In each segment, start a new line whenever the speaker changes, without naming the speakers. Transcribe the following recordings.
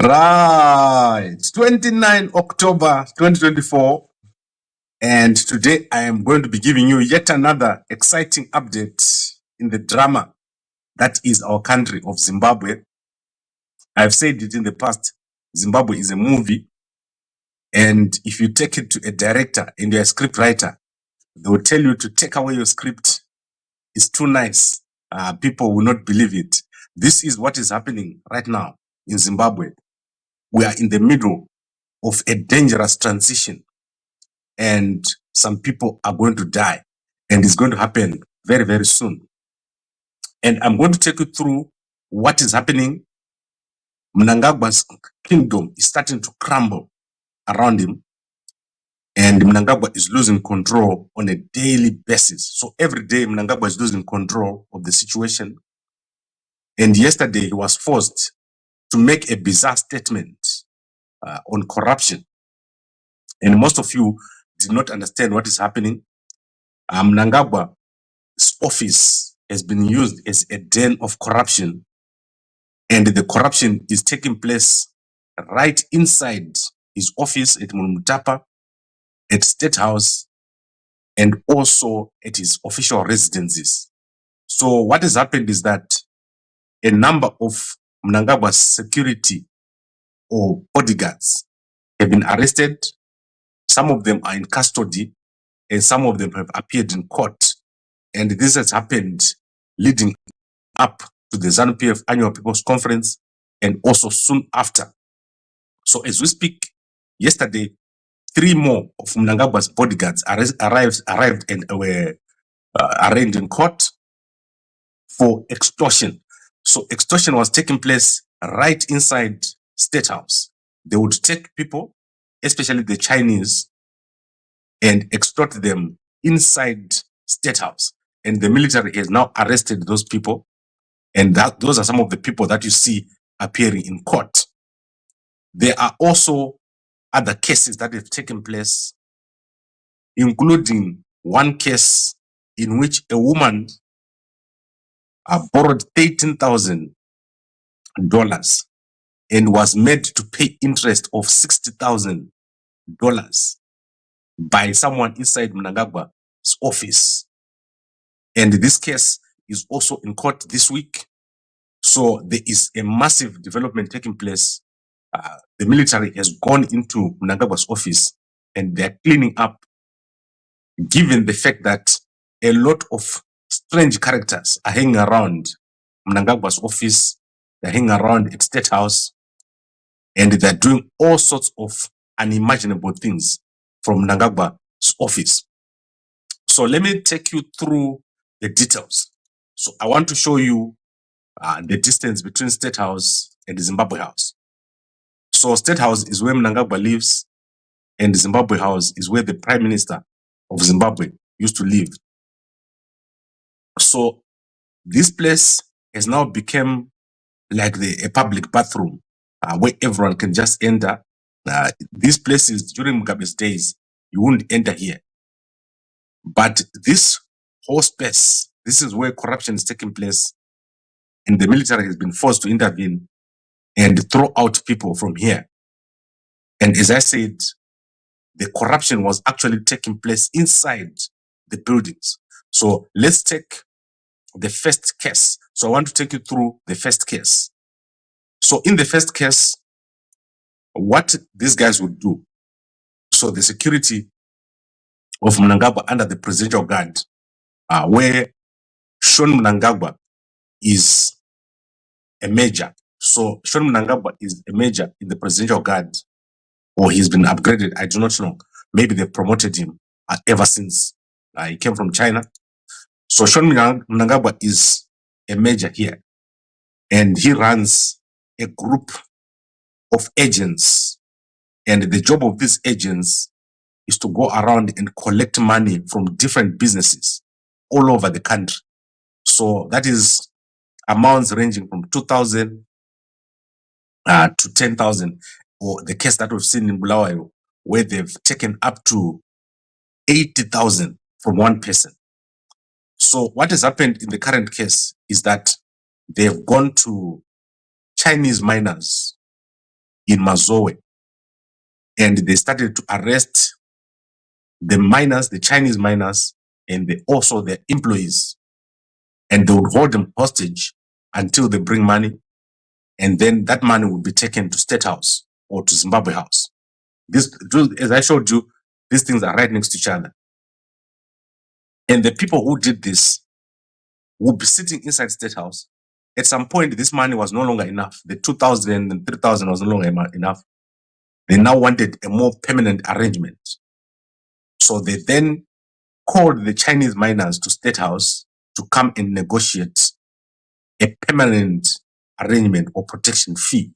Right, 29 October 2024, and today I am going to be giving you yet another exciting update in the drama that is our country of Zimbabwe. I've said it in the past, Zimbabwe is a movie, and if you take it to a director and you're a script writer, they will tell you to take away your script. It's too nice. People will not believe it. This is what is happening right now in Zimbabwe. We are in the middle of a dangerous transition, and some people are going to die, and it's going to happen very, very soon. And I'm going to take you through what is happening. Mnangagwa's kingdom is starting to crumble around him, and Mnangagwa is losing control on a daily basis. So every day, Mnangagwa is losing control of the situation. And yesterday, he was forced to make a bizarre statement on corruption. And most of you did not understand what is happening. Mnangagwa's office has been used as a den of corruption, and the corruption is taking place right inside his office at Mutapa, at State House, and also at his official residences. So what has happened is that a number of Mnangagwa's security or bodyguards have been arrested. Some of them are in custody, and some of them have appeared in court. And this has happened leading up to the ZANU-PF Annual People's Conference, and also soon after. So as we speak, yesterday, 3 more of Mnangagwa's bodyguards arrived and were arraigned in court for extortion. So extortion was taking place right inside State House. They would take people, especially the Chinese, and extort them inside State House. And the military has now arrested those people. And those are some of the people that you see appearing in court. There are also other cases that have taken place, including one case in which a woman borrowed $13,000 and was made to pay interest of $60,000 by someone inside Mnangagwa's office. And this case is also in court this week. So there is a massive development taking place. The military has gone into Mnangagwa's office and they're cleaning up, given the fact that a lot of strange characters are hanging around Mnangagwa's office, they're hanging around at State House, and they're doing all sorts of unimaginable things from Mnangagwa's office. So let me take you through the details. So I want to show you the distance between State House and Zimbabwe House. So State House is where Mnangagwa lives, and Zimbabwe House is where the Prime Minister of Zimbabwe used to live. So this place has now become like a public bathroom where everyone can just enter. These places during Mugabe's days, you wouldn't enter here. But this whole space, this is where corruption is taking place, and the military has been forced to intervene and throw out people from here. And as I said, the corruption was actually taking place inside the buildings. So let's take the first case. So I want to take you through the first case. So in the first case, what these guys would do, so the security of Mnangagwa under the presidential guard, where Shona Mnangagwa is a major. So Shona Mnangagwa is a major in the presidential guard, or he's been upgraded. I do not know. Maybe they promoted him ever since he came from China. So Shona Mnangagwa is a major here, and he runs a group of agents. And the job of these agents is to go around and collect money from different businesses all over the country. So that is amounts ranging from 2,000 to 10,000, or the case that we've seen in Bulawayo, where they've taken up to 80,000 from one person. So what has happened in the current case is that they've gone to Chinese miners in Mazowe. And they started to arrest the miners, the Chinese miners, and also their employees. And they would hold them hostage until they bring money. And then that money would be taken to State House or to Zimbabwe House. This, as I showed you, these things are right next to each other. And the people who did this would be sitting inside State House. At some point, this money was no longer enough. The 2,000 and 3,000 was no longer enough. They now wanted a more permanent arrangement. So they then called the Chinese miners to State House to come and negotiate a permanent arrangement or protection fee.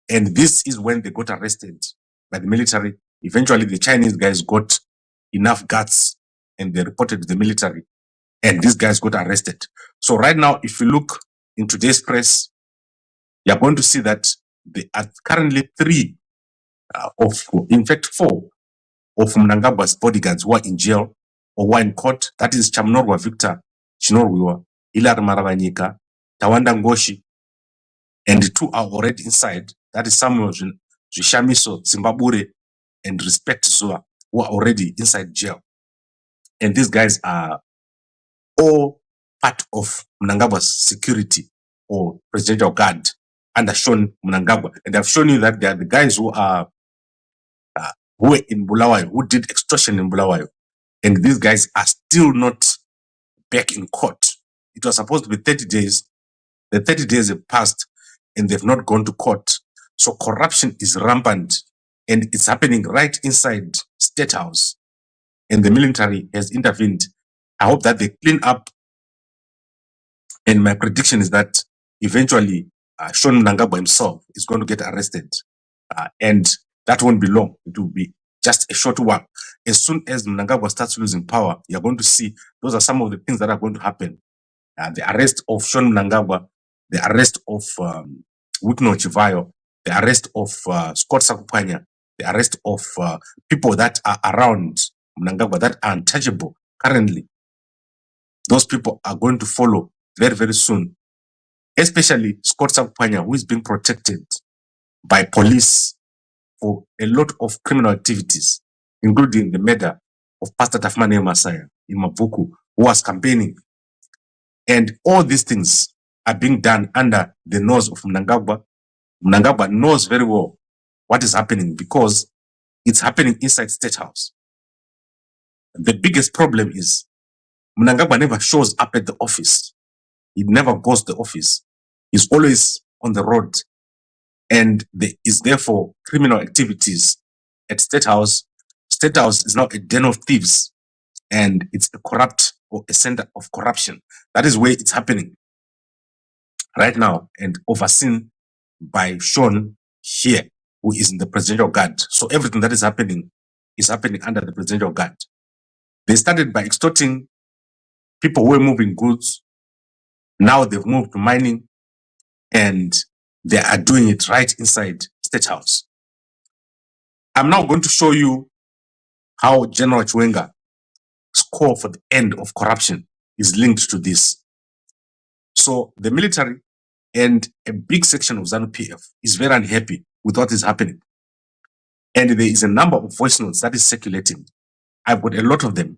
And this is when they got arrested by the military. Eventually, the Chinese guys got enough guts and they reported to the military, and these guys got arrested. So right now, if you look in today's press, you're going to see that there are currently in fact, 4 of Mnangagwa's bodyguards who are in jail or who are in court. That is Chamnorwa Victor Chinorwiwa, Hilary Maravanyika, Tawanda Ngoshi, and 2 are already inside. That is Samuel Zhishamiso Zimbabwe and Respect Zua, who are already inside jail. And these guys are all part of Mnangagwa's security or presidential guard under Shona Mnangagwa. And I've shown you that they are the guys who were in Bulawayo, who did extortion in Bulawayo. And these guys are still not back in court. It was supposed to be 30 days. The 30 days have passed and they've not gone to court. So corruption is rampant and it's happening right inside State House. And the military has intervened. I hope that they clean up. And my prediction is that eventually Shona Mnangagwa himself is going to get arrested. And that won't be long. It will be just a short while. As soon as Mnangagwa starts losing power, you're going to see those are some of the things that are going to happen. The arrest of Shona Mnangagwa, the arrest of Wikno Chivayo, the arrest of Scott Sakupanya, the arrest of people that are around Mnangagwa that are untouchable currently. Those people are going to follow very, very soon. Especially Scott Sakupanya, who is being protected by police for a lot of criminal activities, including the murder of Pastor Tafmane Masaya in Mavuku, who was campaigning. And all these things are being done under the nose of Mnangagwa. Mnangagwa knows very well what is happening because it's happening inside State House. The biggest problem is Mnangagwa never shows up at the office. He never goes to the office. He's always on the road. And there is therefore criminal activities at State House. State House is now a den of thieves and it's a corrupt or a center of corruption. That is where it's happening right now and overseen by Shona here, who is in the presidential guard. So everything that is happening under the presidential guard. They started by extorting people who were moving goods. Now they've moved to mining and they are doing it right inside State House. I'm now going to show you how General Chiwenga's call for the end of corruption is linked to this. So the military and a big section of ZANU-PF is very unhappy with what is happening. And there is a number of voice notes that is circulating. I've got a lot of them,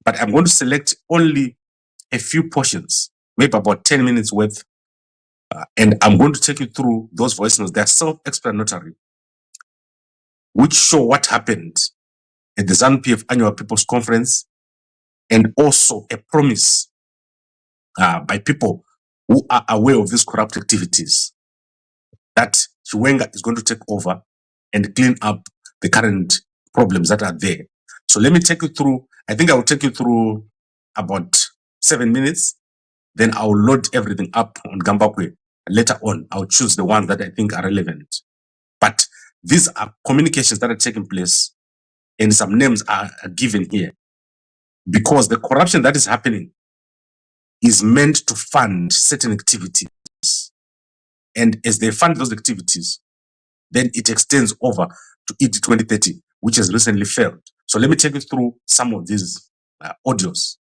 but I'm going to select only a few portions, maybe about 10 minutes worth. And I'm going to take you through those voice notes. They're self-explanatory, which show what happened at the ZANU-PF Annual People's Conference and also a promise by people who are aware of these corrupt activities that Chiwenga is going to take over and clean up the current problems that are there. So let me take you through. I think I will take you through about 7 minutes. Then I'll load everything up on Gambakwe. Later on, I'll choose the ones that I think are relevant. But these are communications that are taking place and some names are given here because the corruption that is happening is meant to fund certain activities. And as they fund those activities, then it extends over to ED 2030, which has recently failed. So let me take you through some of these audios.